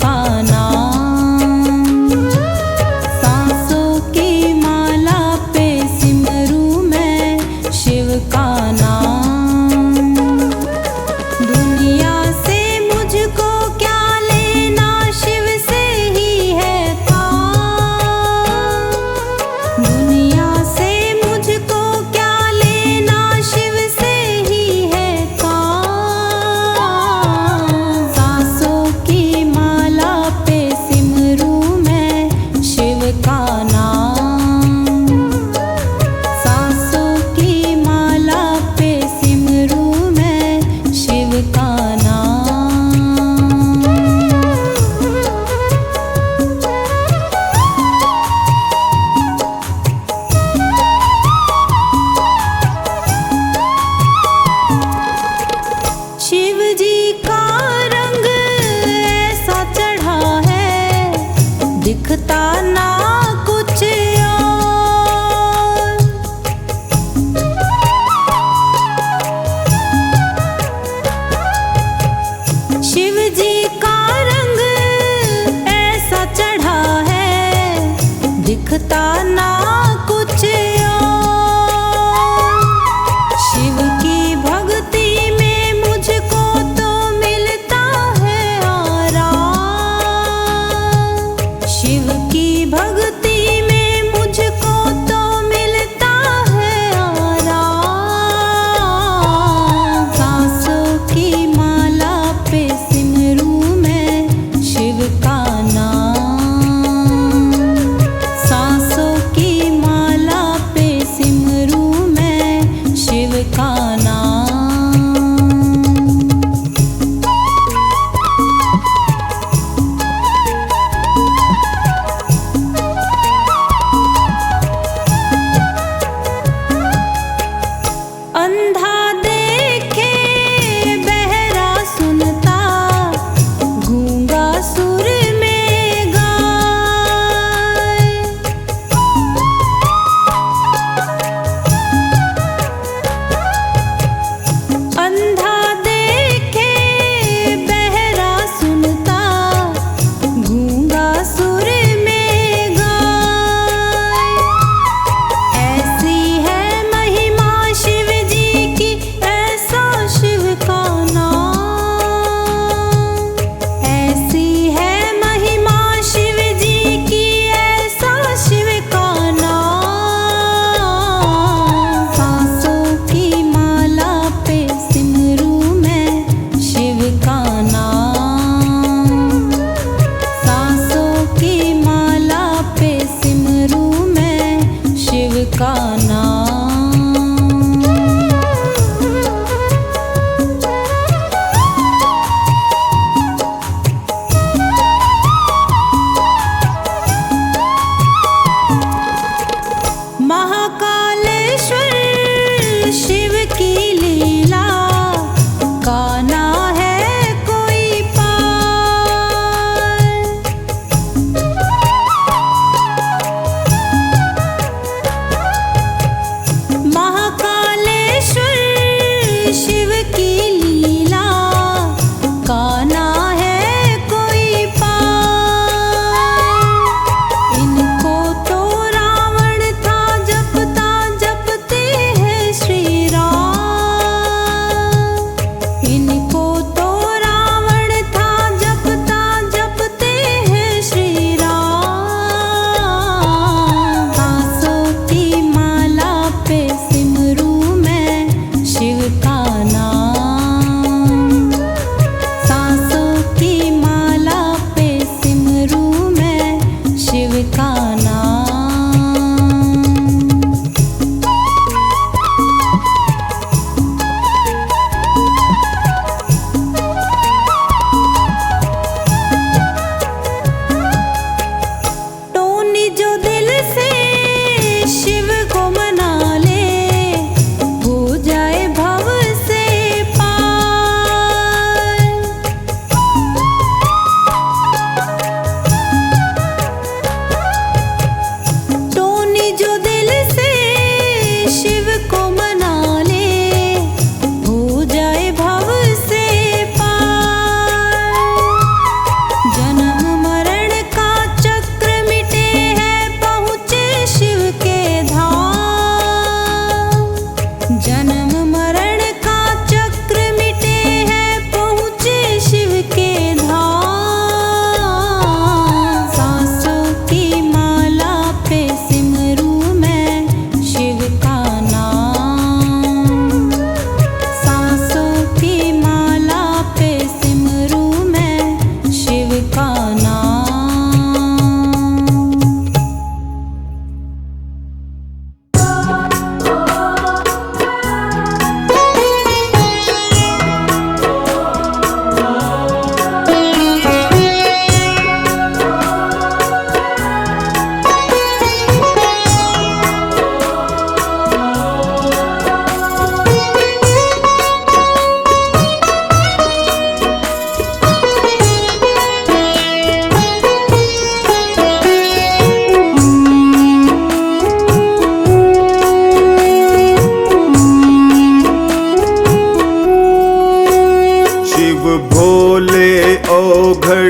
का नाम। सांसों की माला पे सिमरू मैं शिव का नाम। दुनिया से मुझको क्या लेना, शिव से ही है काम। दुनिया से मुझको क्या लेना, शिव से ही है काम। सांसों की माला पे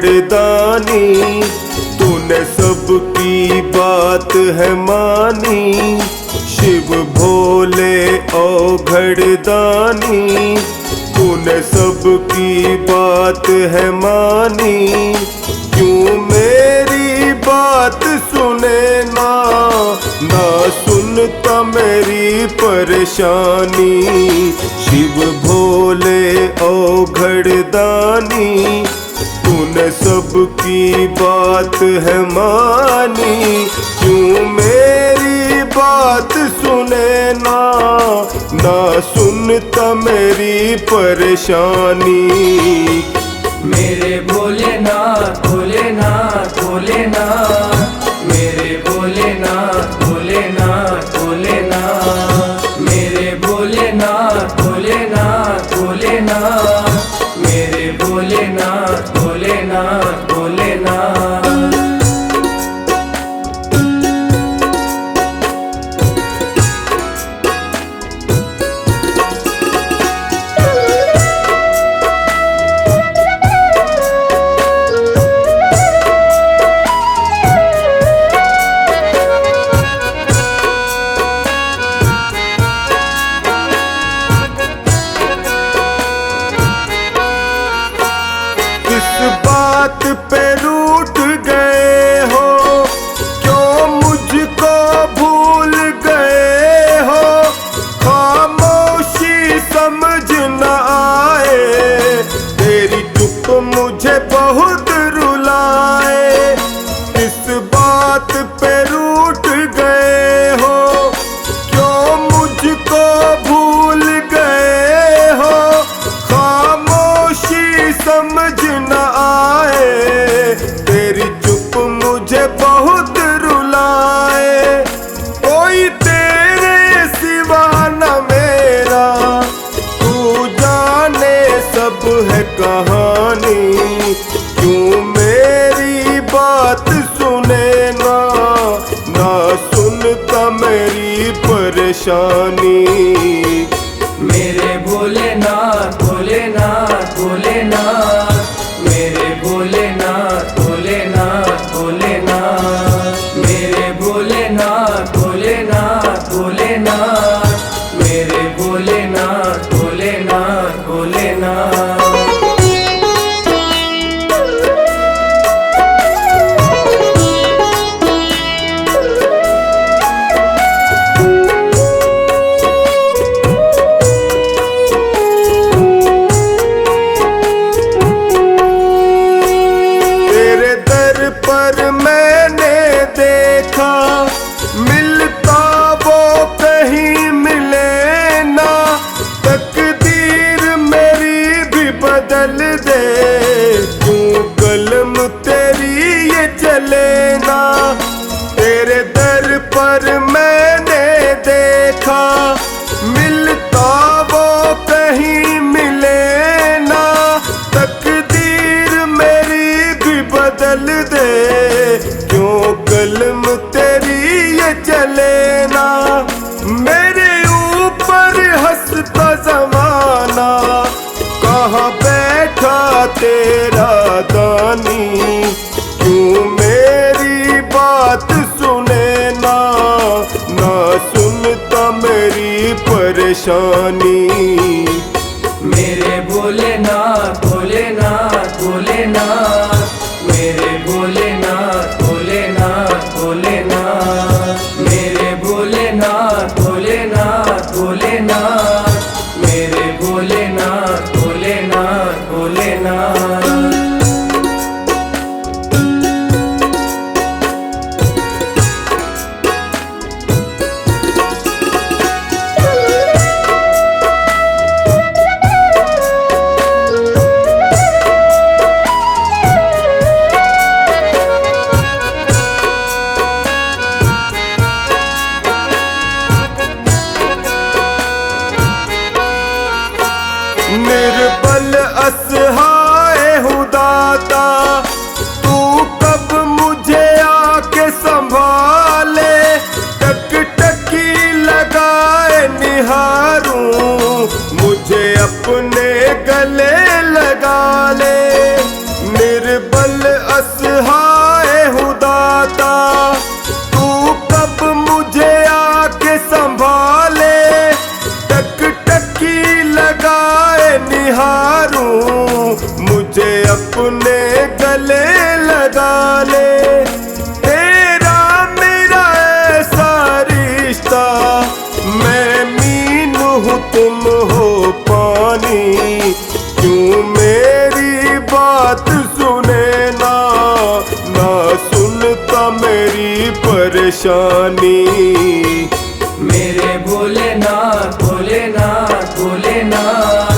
घड़दानी, तूने सबकी बात है मानी। शिव भोले ओ घड़दानी, तूने सबकी बात है मानी। क्यों मेरी बात सुने ना, ना सुनता मेरी परेशानी। शिव भोले ओ घड़दानी, तूने सबकी बात है मानी। क्यों मेरी बात सुने ना, ना सुनता मेरी परेशानी। मेरे भोलेनाथ भोलेनाथ भोलेनाथ, मेरे भोलेनाथ भोलेनाथ भोलेनाथ, मेरे भोलेनाथ भोलेनाथ भोलेनाथ, मेरे भोलेनाथ भोलेनाथ भोलेनाथ। बात पे रूठ गए हो, क्यों मुझको भूल गए हो। खामोशी समझ न आए, तेरी चुप मुझे बहुत रुलाए। किस बात पे रूठ गए हो, क्यों मुझको भूल गए हो। खामोशी समझ न आए, तेरी चुप मुझे बहुत रुलाए। कोई तेरे सिवा न मेरा, तू जाने सब है कहानी। क्यों मेरी बात सुने ना, ना सुनता मेरी परेशानी। मेरे भोलेनाथ भोलेनाथ भोलेनाथ, मेरे भोलेनाथ भोलेनाथ भोलेनाथ, मेरे भोलेनाथ भोलेनाथ भोलेनाथ, मेरे भोलेनाथ भोलेनाथ भोलेनाथ। पर मैंने देखा, मिलता वो कहीं मिले ना। तकदीर मेरी भी बदल दे, क्यों कलम तेरी ये चले ना। तेरे दर पर मैंने देखा, मिलता वो कहीं मिले ना। तकदीर मेरी भी बदल दे, क्यों कलम तेरी ये चले ना। मेरे ऊपर हंसता जमाना, कहाँ बैठा तेरा दानी। क्यों मेरी बात सुने ना, ना सुनता मेरी परेशानी। मेरे भोलेनाथ भोलेनाथ भोलेनाथ, मेरे भोलेनाथ भोलेनाथ भोलेनाथ, मेरे भोलेनाथ भोलेनाथ भोलेनाथ, मेरे भोलेनाथ भोलेनाथ भोलेनाथ। गले लगा ले। तेरा मेरा ऐसा रिश्ता, मैं मीन हूँ तुम हो पानी। क्यों मेरी बात सुने ना, ना सुनता मेरी परेशानी। मेरे भोलेनाथ भोलेनाथ भोलेनाथ,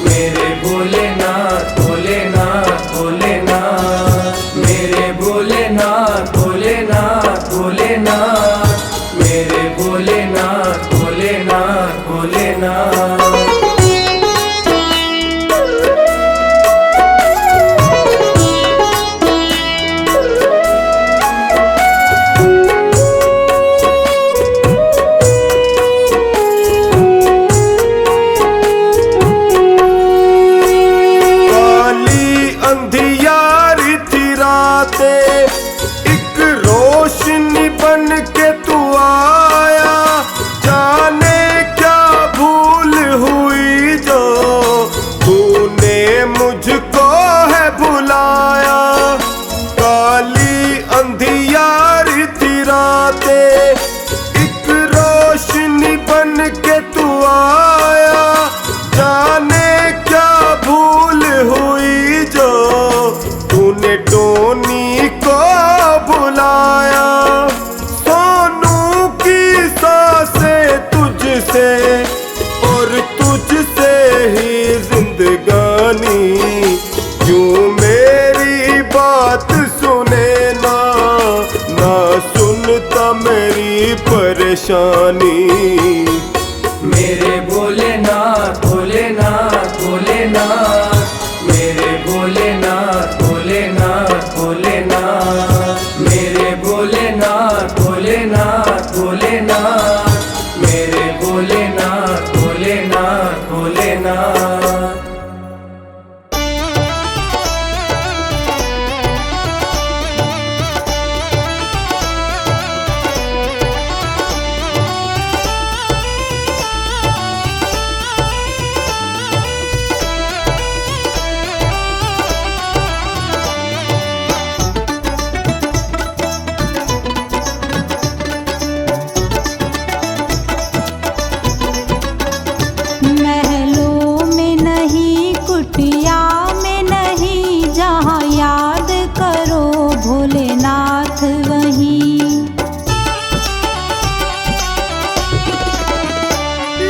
मेरे भोलेनाथ भोलेनाथ भोलेनाथ, मेरे भोलेनाथ भोलेनाथ भोलेनाथ, मेरे भोलेनाथ भोलेनाथ भोलेनाथ। अंधियारी थी रातें, एक रोशनी बन के तू आया। जाने क्या भूल हुई जो तूने मुझको है भुलाया। काली अंधियारी थी रातें, एक रोशनी बन के तू आया। जाने क्या भूल हुई जो तूने टोनी को बुलाया। सोनू की सांसें तुझसे और तुझसे ही जिंदगानी। क्यों मेरी बात सुने ना, ना सुनता मेरी परेशानी। मेरे भोलेनाथ भोलेनाथ भोलेनाथ, मेरे भोलेनाथ भोलेनाथ भोलेनाथ, मेरे भोलेनाथ भोलेनाथ भोलेनाथ, मेरे भोलेनाथ भोलेनाथ भोलेनाथ। महलों में नहीं, कुटिया में नहीं, जहाँ याद करो भोलेनाथ वहीं।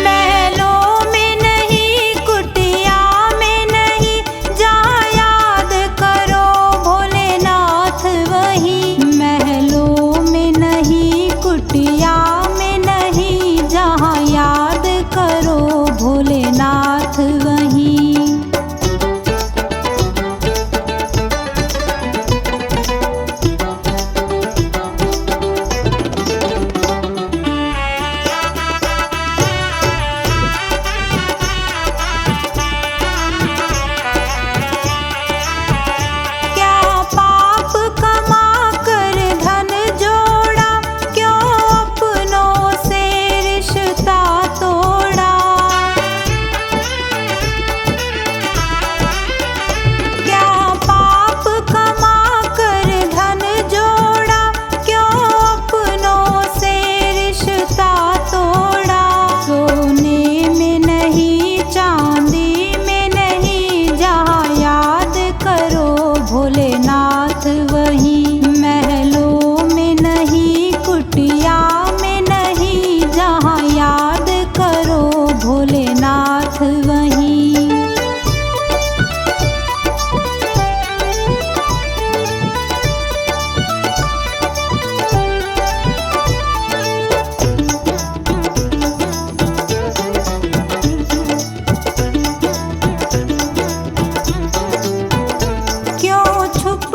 महलों में नहीं, कुटिया में नहीं, जहाँ याद करो भोलेनाथ वहीं। महलों में नहीं, कुटिया में नहीं, जहाँ याद करो भोलेनाथ वहीं। क्या पाप कमा कर धन जोड़ा, क्यों अपनों से रिश्ता तोड़ा। क्या पाप कमा कर धन जोड़ा, क्यों अपनों से रिश्ता तोड़ा। सोने में नहीं, चांदी में नहीं, जहाँ याद करो भोलेनाथ वहीं। महलों में नहीं, कुटिया में नहीं, जहाँ याद करो भोलेनाथ वहीं। क्यों छुप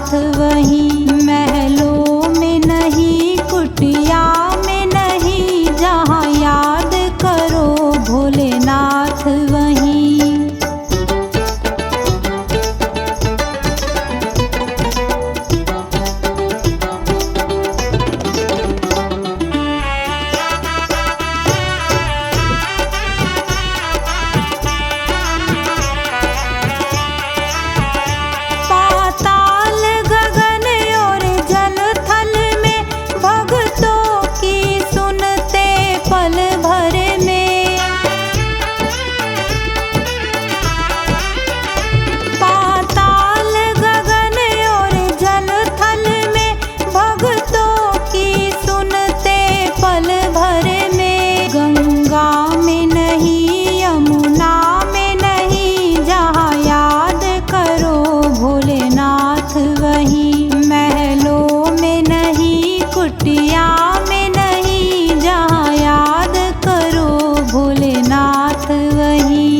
नाथ वहीं, महलों में नहीं कुटिया में नहीं, जहाँ याद करो भोलेनाथ वहीं। पाताल गगन और जल थल में भक्तों की सुनते पल भर में। पाताल गगन और जल थल में भक्तों की सुनते पल भर में। गंगा में नहीं यमुना में नहीं, जहाँ याद करो भोलेनाथ वहीं, महलों में नहीं कुटिया में नहीं, जहाँ याद करो भोलेनाथ वहीं।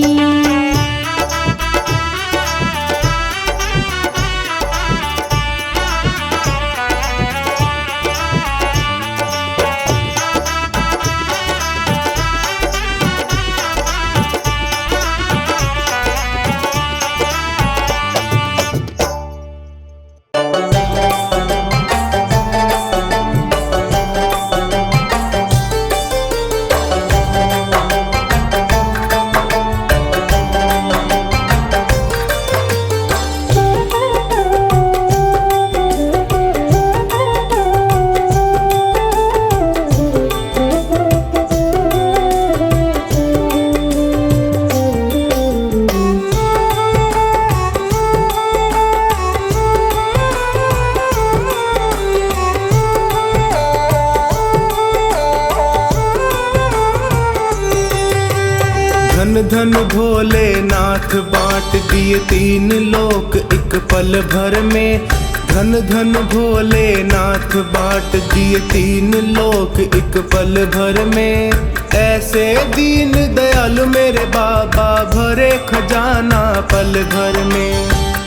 धन धन भोलेनाथ बांट दिए तीन लोक एक पल भर में। धन धन भोलेनाथ बांट दिए तीन लोक एक पल भर में। ऐसे दीन दयालु मेरे बाबा भरे खजाना पल भर में।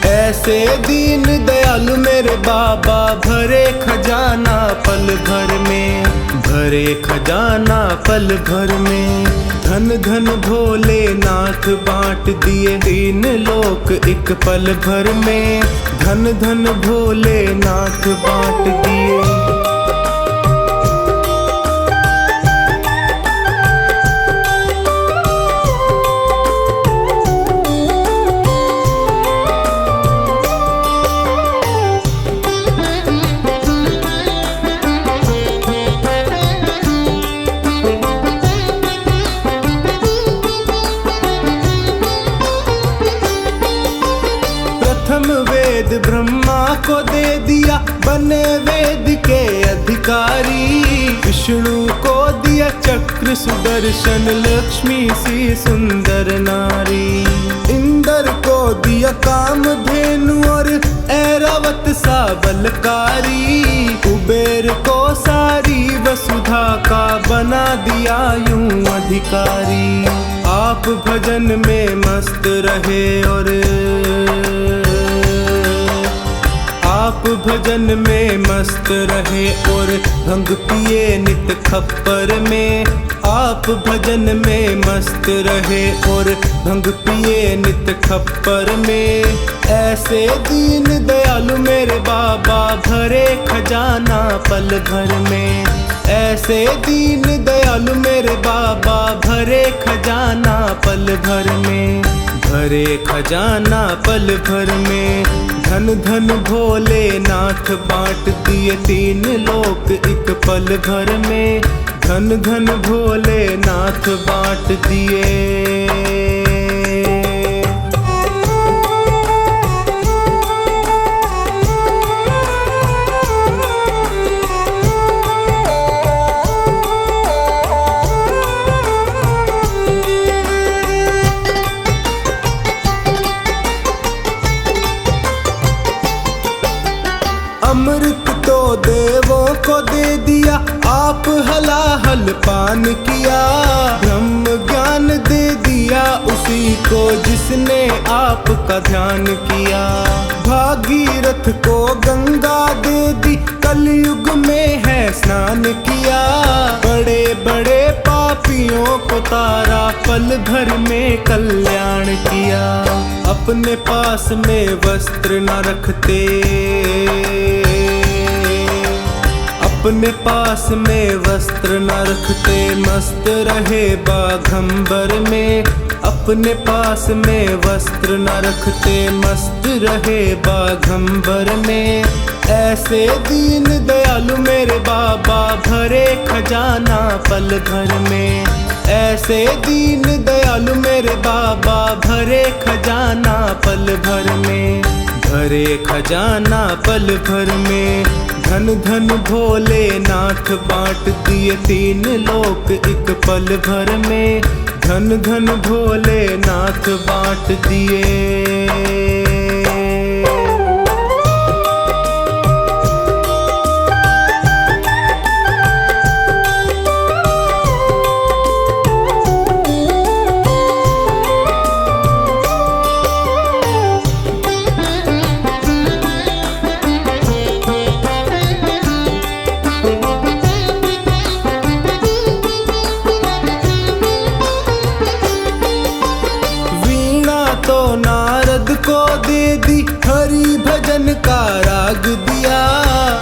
ऐसे दीन दयालु मेरे बाबा भरे खजाना पल भर में। भरे खजाना पल भर में। धन धन भोलेनाथ बांट दिए तीन लोक एक पल भर में। धन धन भोलेनाथ बांट दिए। वेद ब्रह्मा को दे दिया बने वेद के अधिकारी। विष्णु को दिया चक्र सुदर्शन लक्ष्मी सी सुंदर नारी। इंद्र को दिया कामधेनु और ऐरावत सा बलकारी। कुबेर को सारी वसुधा का बना दिया यूं अधिकारी। आप भजन में मस्त रहे और आप भजन में मस्त रहे और भंग पिए नित खप्पर में। आप भजन में मस्त रहे और भंग पिए नित खप्पर में। ऐसे दीन दयालु मेरे बाबा भरे खजाना पल भर में। ऐसे दीन दयालु मेरे बाबा भरे खजाना पल भर में। भरे खजाना पल भर में। धन धन भोलेनाथ बांट दिए तीन लोक एक पल भर में। धन धन भोलेनाथ बांट दिए। अमृत तो देवों को दे दिया, आप हलाहल पान किया। ब्रह्म ज्ञान दे दिया उसी को जिसने आपका ध्यान किया। भागीरथ को पल भर में कल्याण किया। अपने पास में वस्त्र न रखते, अपने पास में वस्त्र न रखते, मस्त रहे बाघंबर में। अपने पास में वस्त्र न रखते, मस्त रहे बाघंबर में। ऐसे दीन दयालु मेरे बाबा भरे खजाना पल भर में। ऐसे दीन दयालु मेरे बाबा भरे खजाना पल भर में। भरे खजाना पल भर में। धन धन भोले नाथ बांट दिए तीन लोक एक पल भर में। धन धन भोले नाथ बांट दिए। को दे दी हरि भजन का राग दिया।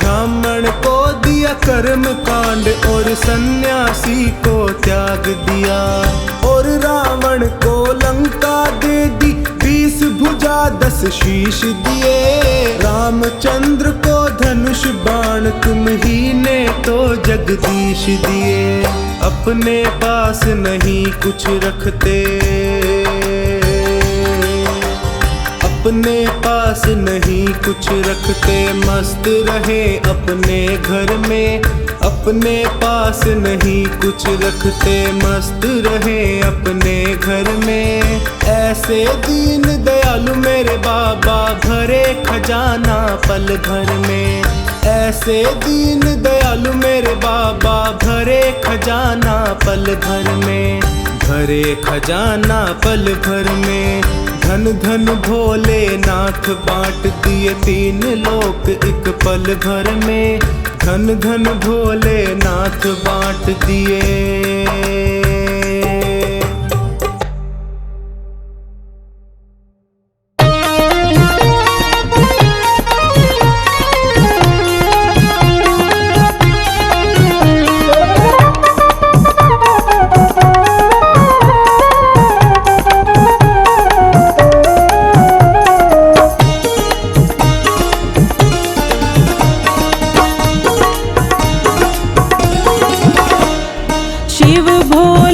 ब्राह्मण को दिया कर्म कांड और सन्यासी को त्याग दिया। और रावण को लंका दे दी 20 भुजा 10 शीश दिए। रामचंद्र को धनुष बाण तुम ही ने तो जगदीश दिए। अपने पास नहीं कुछ रखते, अपने पास नहीं कुछ रखते, मस्त रहे अपने घर में। अपने पास नहीं कुछ रखते, मस्त रहे अपने घर में। ऐसे दीन दयालु मेरे बाबा भरे खजाना पल भर में। ऐसे दीन दयालु मेरे बाबा भरे खजाना पल भर में। भरे खजाना पल भर में। धन धन भोले नाथ बांट दिए तीन लोक एक पल भर में। धन धन भोले नाथ बांट दिए। शिव भोले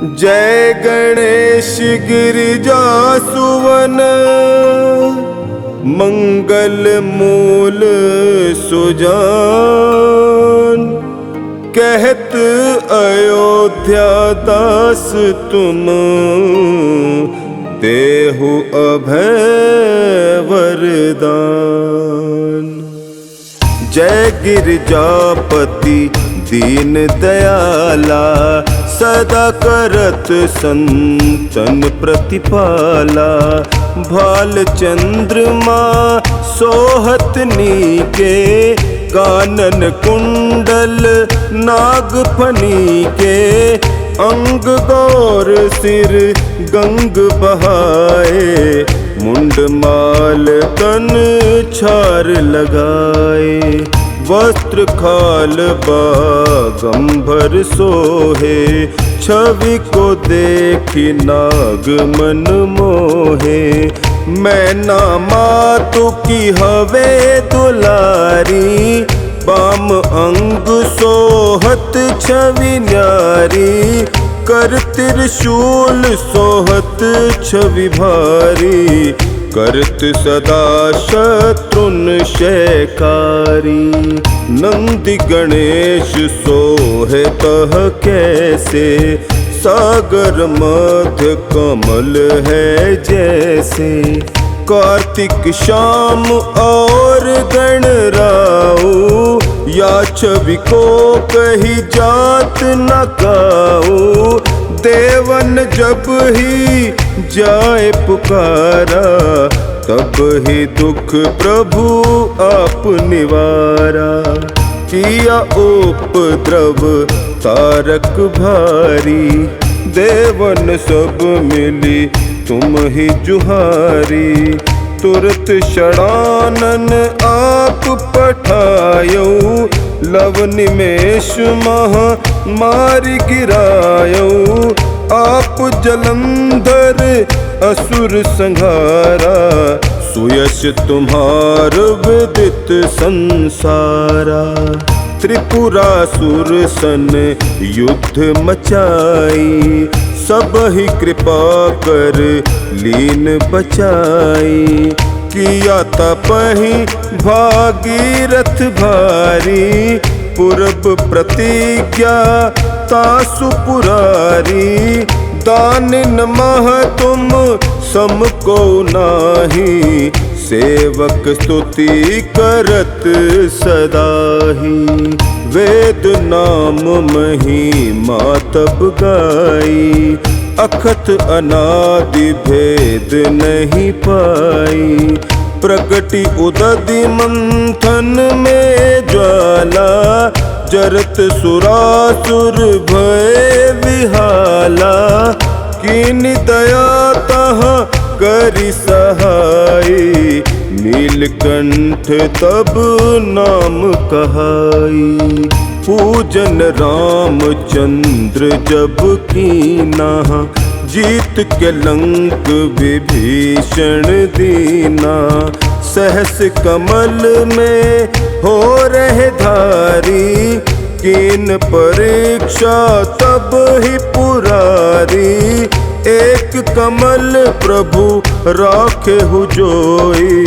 जय गणेश गिरिजा सुवन, मंगल मूल सुजान। कहत अयोध्या दास तुम, देहु अभय वरदान। जय गिरिजापति दीन दयाला, सदा करत संतन प्रतिपाला। भाल चंद्रमा सोहत नीके, कानन कुंडल नागफनी के। अंग गौर सिर गंग बहाए, मुंड माल तन छार लगाए। वस्त्र खाल बागंबर सोहे, छवि को देखी नाग मन मोहे। मैना मातु की हवे दुलारी, बाम अंग सोहत छवि न्यारी। कर त्रिशूल सोहत छवि भारी, करत सदा शत्रुन शयकारी। नंदी गणेश सोहे तह कैसे, सागर मध्य कमल है जैसे। कार्तिक शाम और गणराऊ, या छवि को कही जात न काऊ। देवन जब ही जाए पुकारा, तब ही दुख प्रभु आप निवारा। किया उपद्रव तारक भारी, देवन सब मिली तुम ही जुहारी। तुरत षडानन आप पठायो, लव निमेष महा मारि गिरायो। आप जलंधर असुर संहारा, सुयश तुम्हार विदित संसारा। त्रिपुरासुर सन युद्ध मचाई, सब ही कृपा कर लीन बचाई। किया तपहि भागीरथ भारी, पूरब प्रतिज्ञा तासु पुरारी। दानिन मह तुम सम को नाही, सेवक स्तुति करत सदाही। वेद नाम महिमा तब गाई, अखत अनादि भेद नहीं पाई। प्रगति उदधि मंथन में ज्वाला, जरत सुरासुर भय विहाला। कीनि दया तहाँ करि सहाई, नीलकंठ तब नाम कहाई। पूजन रामचंद्र जब कीना, जीत के लंक विभीषण दीना। सहस कमल में हो रहे धारी, कीन परीक्षा तब ही पुरारी। एक कमल प्रभु राखे हु जोई,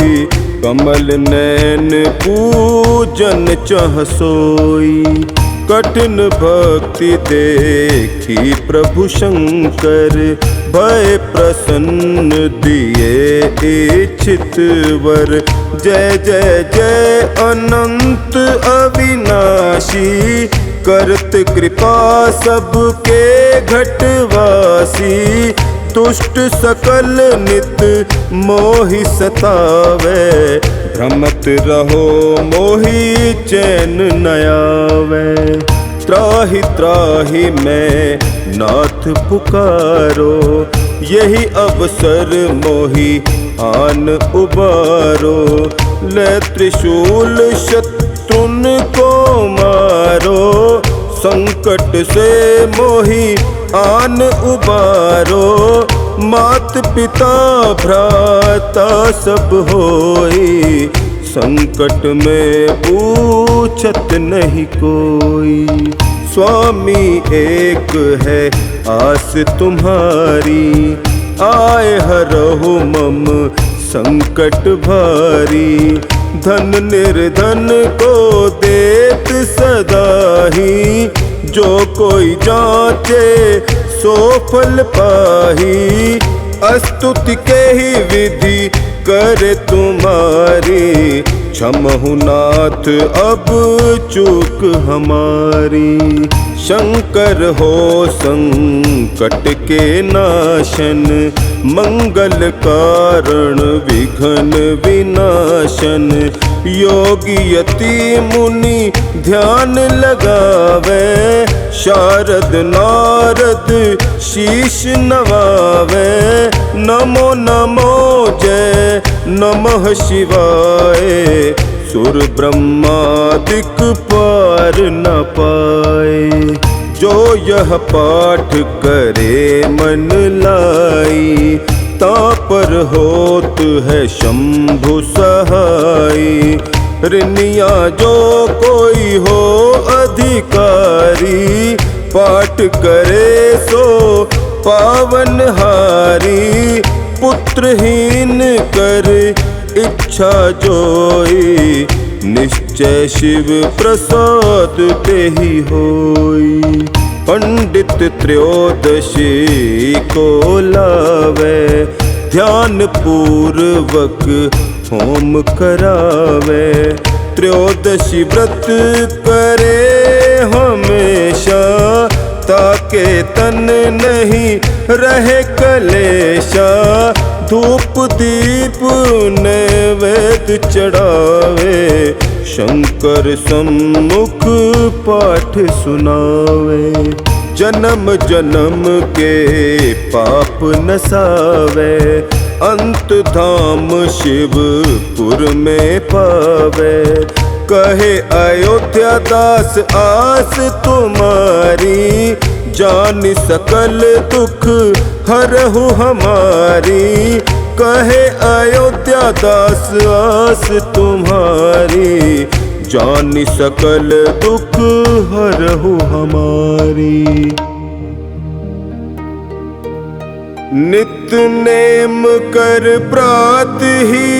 कमल नैन पूजन चह सोई। कठिन भक्ति देखी प्रभु शंकर, भय प्रसन्न दिए इच्छित वर। जय जय जय अनंत अविनाशी, करत कृपा सबके घटवासी। तुष्ट सकल नित मोहि सतावे, भ्रमत रहो मोहि चैन न आवे। त्राहि त्राहि मैं नाथ पुकारो, यही अवसर मोहि आन उबारो। ले त्रिशूल शत्रुन को मारो, संकट से मोहि आन उबारो। मात पिता भ्राता सब होई, संकट में पूछत नहीं कोई। स्वामी एक है आस तुम्हारी, आए हरहु मम संकट भारी। धन निर्धन को देत सदा ही, जो कोई जांचे सो फल पाही। स्तुति के ही विधि करे तुम्हारी, क्षमहु नाथ अब चूक हमारी। शंकर हो संकट के नाशन, मंगल कारण विघ्न विनाशन। योगी यति मुनि ध्यान लगावे, शारद नारद शीश नवावे। नमो नमो जय नमः शिवाय, सुर ब्रह्मादिक पार न पाए। जो यह पाठ करे मन लाई, तापर होत है शंभु सहाई। ऋनिया जो कोई हो अधिकारी, पाठ करे सो पावन हारी। पुत्रहीन कर इच्छा जोई, निश्चय शिव प्रसाद ते ही होई। पंडित त्रयोदशी को लावे, ध्यान पूर्वक होम करावे। त्रयोदशी व्रत करे हमेशा, ताके तन नहीं रहे कलेशा। धूप दीप नैवेद्य चढ़ावे, शंकर सम्मुख पाठ सुनावे। जन्म जन्म के पाप नसावे, अंत धाम शिवपुर में पावे। कहे अयोध्या दास आस तुम्हारी, जान सकल दुख हरहु हमारी। कहे अयोध्या दास आस तुम्हारी, जान सकल दुख हरहु हमारी। नित नेम कर प्रात ही,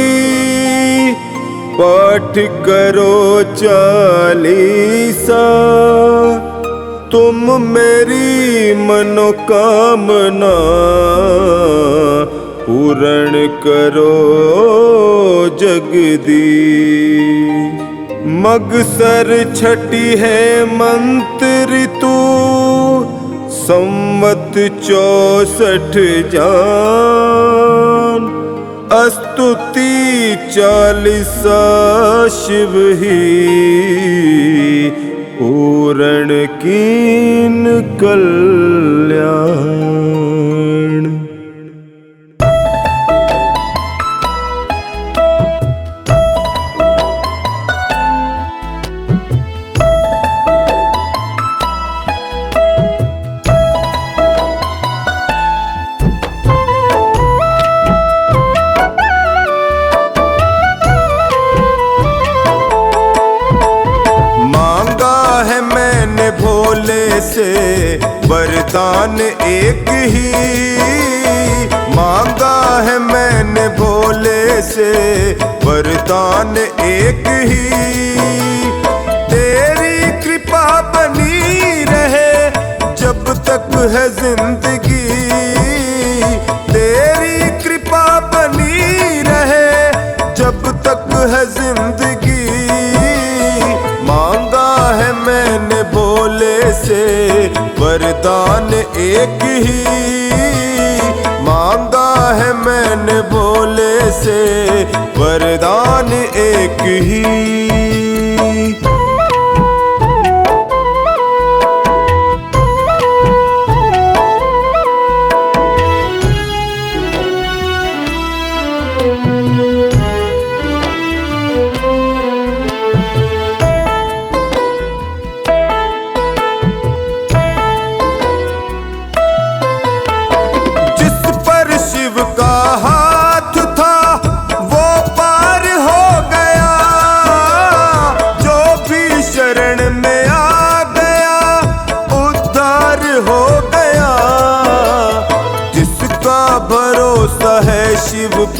पाठ करो 40। तुम मेरी मनोकामना, पूर्ण करो जगदीश। मगसर छठी है मंत्र ऋतु, संवत 64 जान। स्तुति 40 शिव ही, पूर्ण कीन कल्याण। से वरदान एक ही, मांगा है मैंने भोले से वरदान एक ही। तेरी कृपा बनी रहे जब तक है जिंदगी, तेरी कृपा बनी रहे जब तक है जिंदगी। मांगा है मैंने भोले से वरदान एक ही, मांगा है मैंने भोले से वरदान एक ही।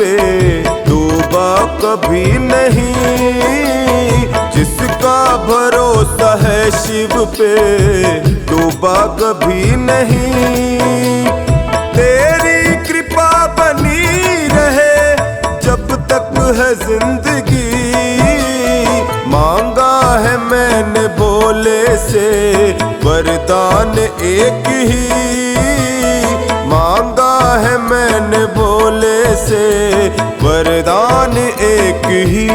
पे डूबा कभी नहीं, जिसका भरोसा है शिव पे डूबा कभी नहीं। तेरी कृपा बनी रहे जब तक है जिंदगी, मांगा है मैंने भोले से वरदान एक ही, मांगा है मैंने भोले से वरदान एक ही।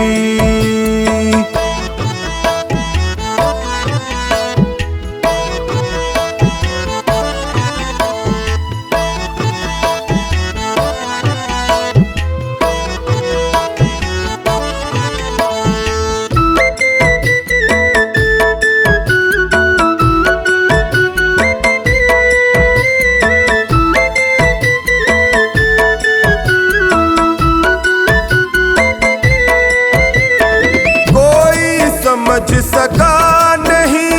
समझ सका नहीं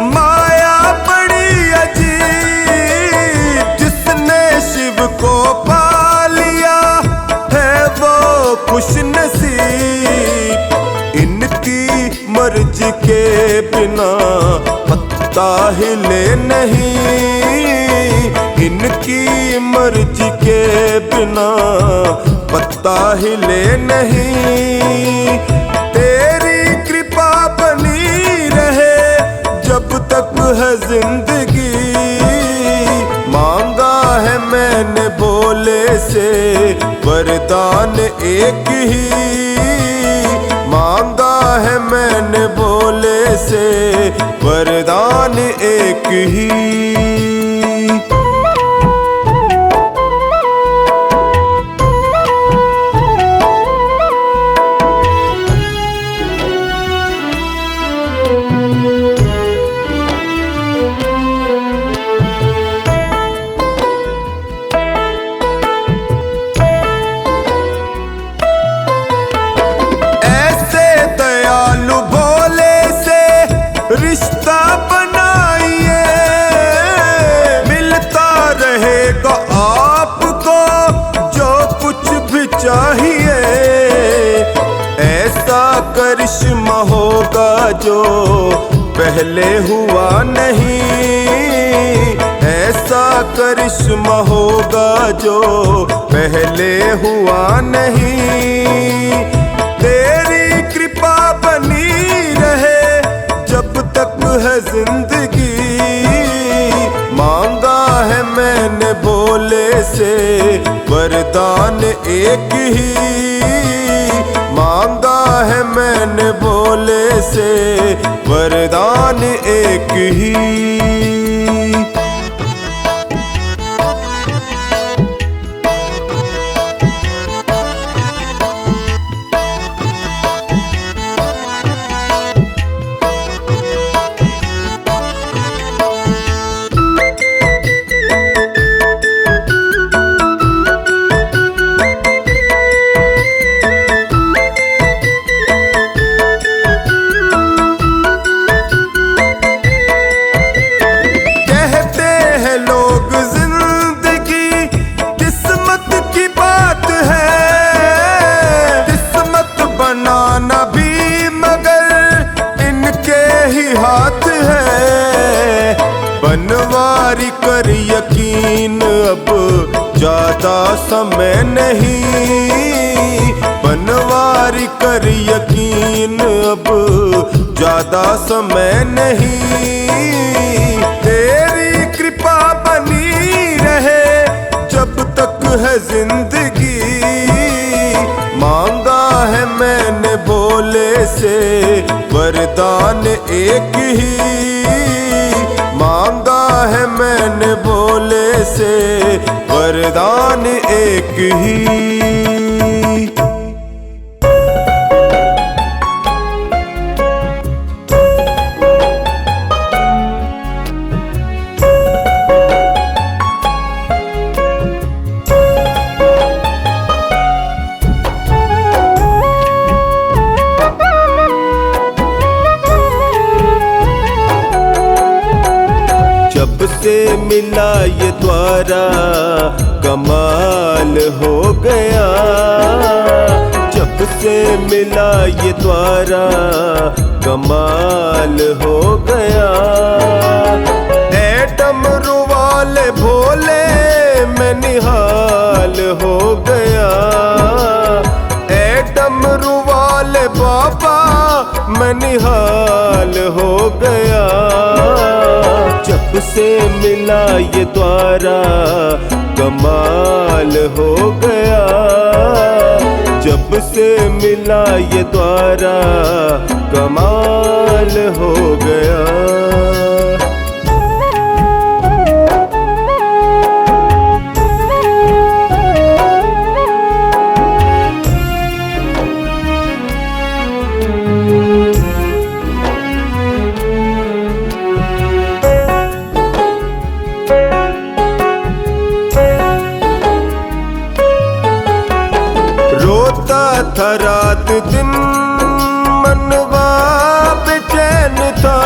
माया बड़ी अजीब, जिसने शिव को पा लिया है वो खुश नसीब। इनकी मर्जी के बिना पत्ता हिले नहीं, इनकी मर्जी के बिना पत्ता हिले नहीं। जब तक है जिंदगी, मांगा है मैंने भोले से वरदान एक ही, मांगा है मैंने भोले से वरदान एक ही। रिश्ता बनाइए, मिलता रहेगा आपको जो कुछ भी चाहिए। ऐसा करिश्मा होगा जो पहले हुआ नहीं, ऐसा करिश्मा होगा जो पहले हुआ नहीं। तेरी कृपा बनी रहे जब तक है जिंदगी, मांगा है मैंने भोले से वरदान एक ही, मांगा है मैंने भोले से वरदान एक ही। हाथ है बनवारी कर यकीन, अब ज्यादा समय नहीं, बनवारी कर यकीन अब ज्यादा समय नहीं। तेरी कृपा बनी रहे जब तक है जिंदगी, मांगा है मैंने भोले से वरदान एक ही, मांगा है मैंने भोले से वरदान एक ही। जब से मिला ये द्वारा कमाल कमाल हो गया, जब से मिला ये द्वारा कमाल हो गया। डमरू वाले भोले मैं निहाल हो गया, डमरू वाले बाबा मैं निहाल हो गया। जब से मिला ये द्वारा कमाल हो गया, जब से मिला ये द्वारा कमाल हो गया। रोता था रात दिन मनवा बेचैन था,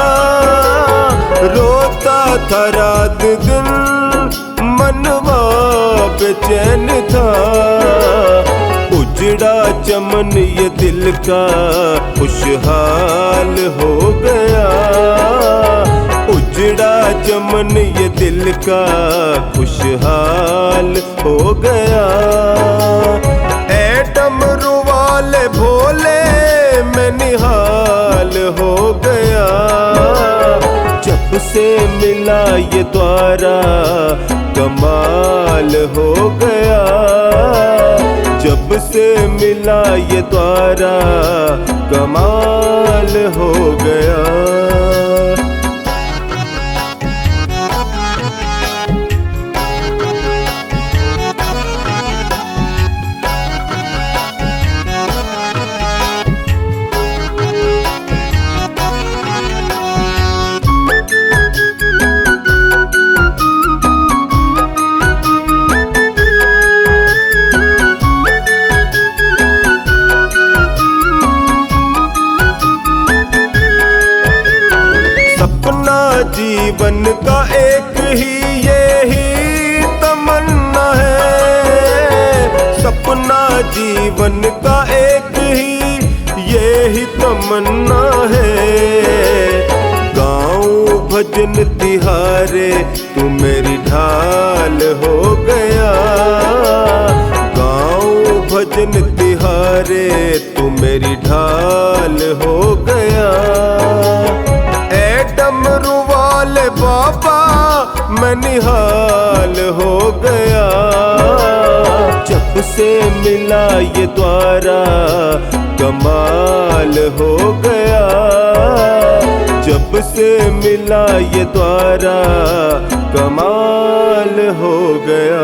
रोता था रात दिन मनवा बेचैन था। उजड़ा चमन ये दिल का खुशहाल हो गया, उजड़ा चमन ये दिल का खुशहाल हो गया। डमरू वाले भोले मैं निहाल हो गया, जब से मिला ये द्वारा कमाल हो गया, जब से मिला ये द्वारा कमाल हो गया। सपना जीवन का एक ही यही तमन्ना है, सपना जीवन का एक ही यही तमन्ना है। गाँव भजन तिहारे तू मेरी ढाल हो गया, गाँव भजन तिहारे तू मेरी ढाल हो गया। डमरू वाले बाबा मैं निहाल हो गया, जब से मिला ये द्वारा कमाल हो गया, जब से मिला ये द्वारा कमाल हो गया।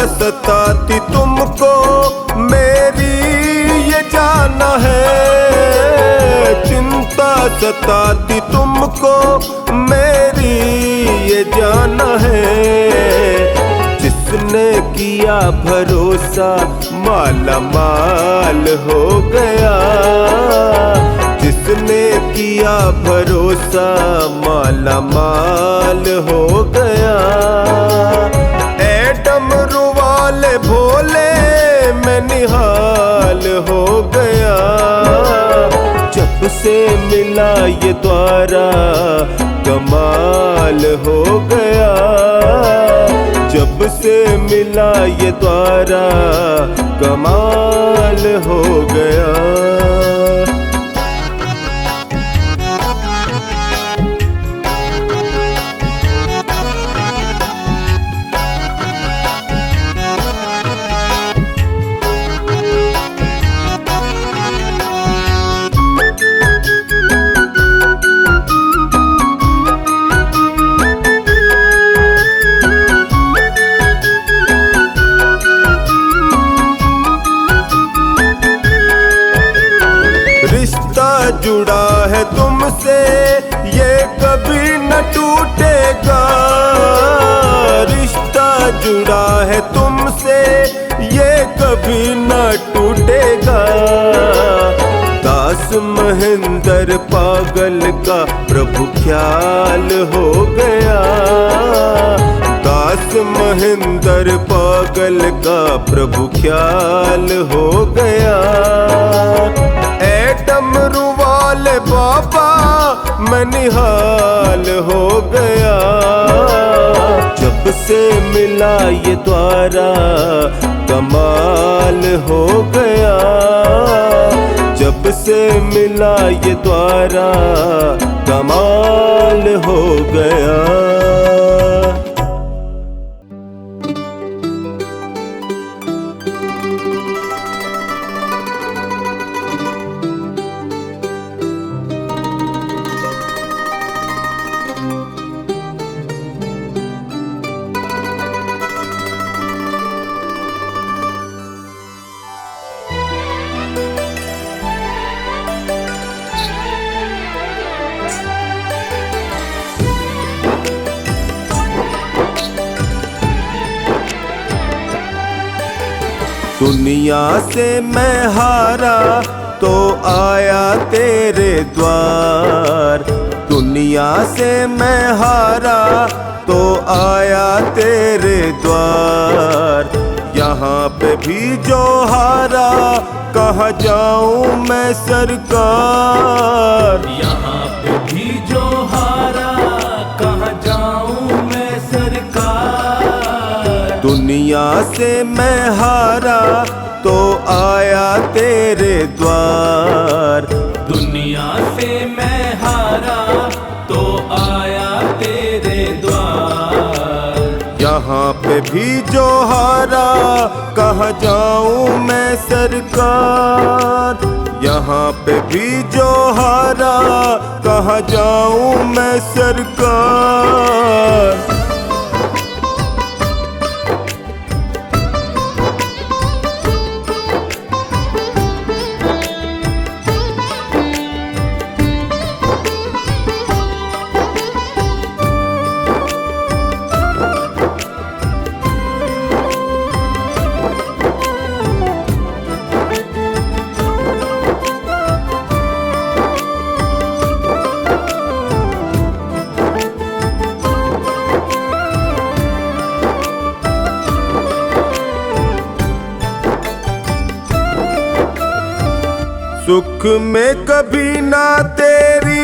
सताती तुमको मेरी ये जाना है, चिंता सताती तुमको मेरी ये जाना है। जिसने किया भरोसा माला माल हो गया, जिसने किया भरोसा माला माल हो गया। डमरू वाले भोले मैं निहाल हो गया, जब से मिला ये द्वारा कमाल हो गया, जब से मिला ये द्वारा कमाल हो गया। टूटेगा, रिश्ता जुड़ा है तुमसे ये कभी न टूटेगा। दास महेंद्र पागल का प्रभु ख्याल हो गया, दास महेंद्र पागल का प्रभु ख्याल हो गया। डमरू वाले बाबा मैं निहाल हो गया, जब से मिला ये द्वारा कमाल हो गया, जब से मिला ये द्वारा कमाल हो गया। दुनिया से मैं हारा तो आया तेरे द्वार, दुनिया से मैं हारा तो आया तेरे द्वार। यहाँ पे भी जो हारा कहाँ जाऊँ मैं सरकार, यहाँ पे भी जो हारा कहाँ जाऊँ मैं सरकार। दुनिया से मैं हारा तो आया तेरे द्वार, दुनिया से मैं हारा तो आया तेरे द्वार। यहाँ पे भी जो हारा कहाँ जाऊँ मैं सरकार, यहाँ पे भी जो हारा कहाँ जाऊँ मैं सरकार। सुख में कभी ना तेरी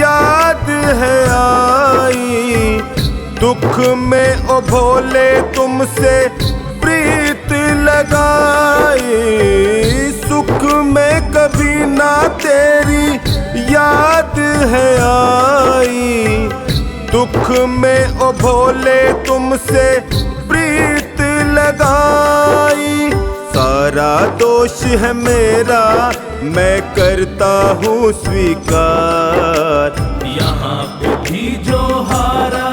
याद है आई, दुख में ओ भोले तुमसे प्रीत लगाई। सुख में कभी ना तेरी याद है आई, दुख में ओ भोले तुमसे प्रीत लगाई। सारा दोष है मेरा मैं करता हूँ स्वीकार, यहाँ पे भी जो हारा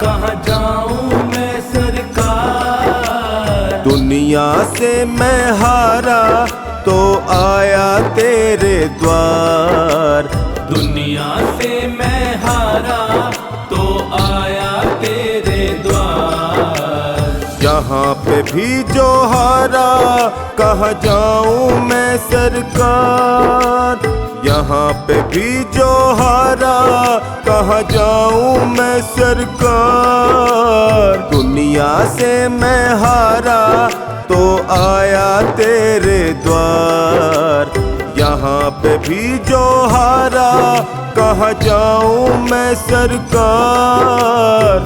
कहाँ जाऊँ मैं सरकार। दुनिया से मैं हारा तो आया तेरे द्वार, दुनिया से मैं हारा तो आया तेरे द्वार। यहाँ पे भी जो हारा कहाँ जाऊँ मैं सरकार, यहाँ पे भी जो हारा कहाँ जाऊँ मैं सरकार। दुनिया से मैं हारा तो आया तेरे द्वार, यहाँ पे भी जो हारा कहाँ जाऊँ मैं सरकार।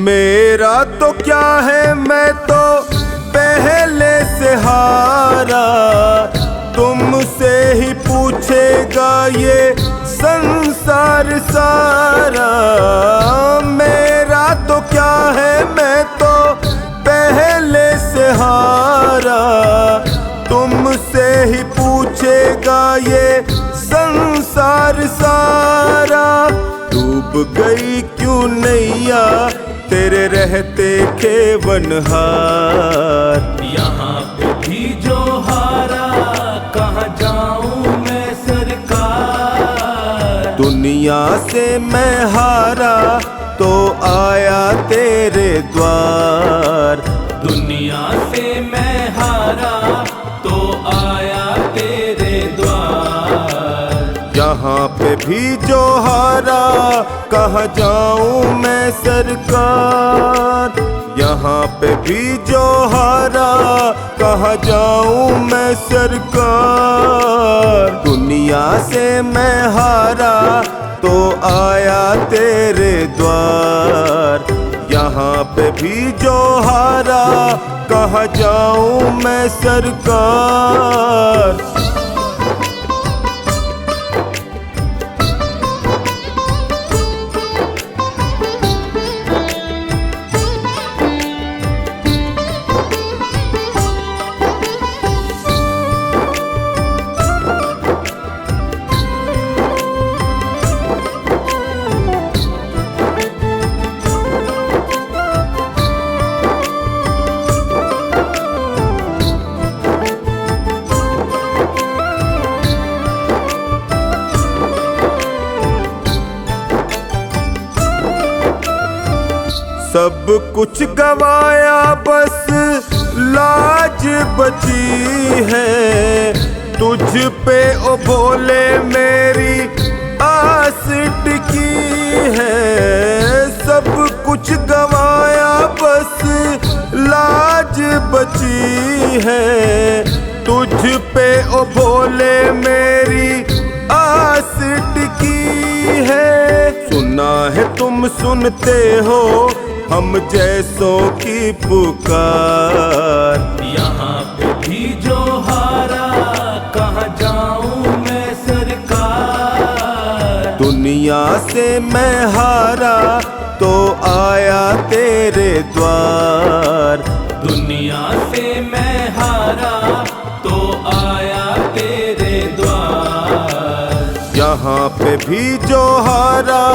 मेरा तो क्या है मैं तो पहले से हारा, तुमसे ही पूछेगा ये संसार सारा। मेरा तो तो क्या है, मैं तो पहले से हारा। तुमसे ही पूछेगा ये संसार सारा। डूब गई क्यों नैया तेरे रहते खेवनहार। यहाँ पे भी जो हारा, कहाँ जाऊं मैं सरकार। दुनिया से मैं हारा तो आया तेरे द्वार। दुनिया से मैं हारा तो आया तेरे द्वार। यहाँ पे भी जो हारा कहाँ जाऊं मैं सरकार। यहाँ पे भी जो हारा कहाँ जाऊं मैं सरकार। दुनिया से मैं हारा तो आया तेरे द्वार। यहाँ पे भी जो हारा कहाँ जाऊं मैं सरकार। सब कुछ गवाया बस लाज बची है। तुझ पे ओ भोले मेरी आस टिकी है। सब कुछ गवाया बस लाज बची है। तुझ पे ओ भोले मेरी आस टिकी है। सुना है तुम सुनते हो हम जैसों की पुकार। यहाँ पे भी जो हारा, कहाँ जाऊं मैं सरकार। दुनिया से मैं हारा तो आया तेरे द्वार। दुनिया से मैं हारा तो आया तेरे द्वार। यहाँ पे भी जो हारा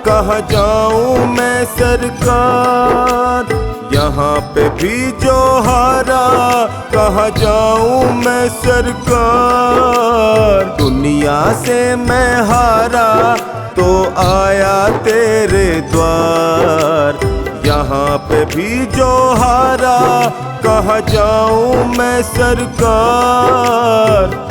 कहाँ जाऊं मैं सरकार। यहाँ पे भी जो हारा कहाँ जाऊं मैं सरकार। दुनिया से मैं हारा तो आया तेरे द्वार। यहाँ पे भी जो हारा कहाँ जाऊं मैं सरकार।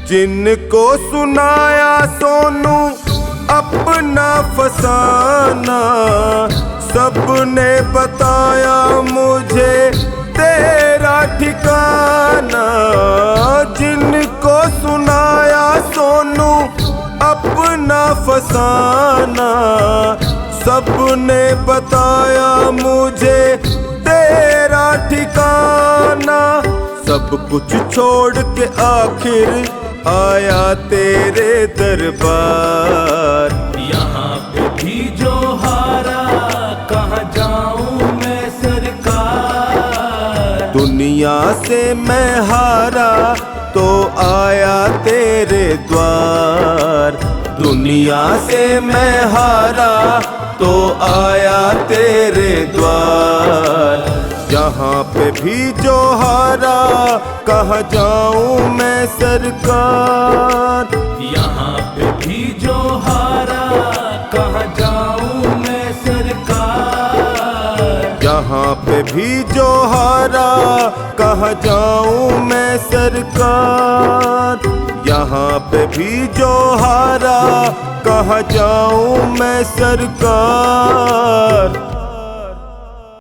जिनको सुनाया सोनू अपना फसाना। सबने बताया मुझे तेरा ठिकाना। जिनको सुनाया सोनू अपना फसाना। सबने बताया मुझे तेरा ठिकाना। सब कुछ छोड़ के आखिर आया तेरे दरबार। यहाँ पे भी जो हारा, कहाँ जाऊं मैं सरकार। दुनिया से मैं हारा तो आया तेरे द्वार। दुनिया से मैं हारा तो आया तेरे द्वार। यहाँ पे भी जो हारा कहाँ जाऊं मैं सरकार। यहाँ पे भी जो हारा, कहाँ जाऊं मैं सरकार। यहाँ पे भी जो हारा कहाँ जाऊं मैं सरकार। यहाँ पे भी जो हारा कहाँ जाऊं मैं सरकार।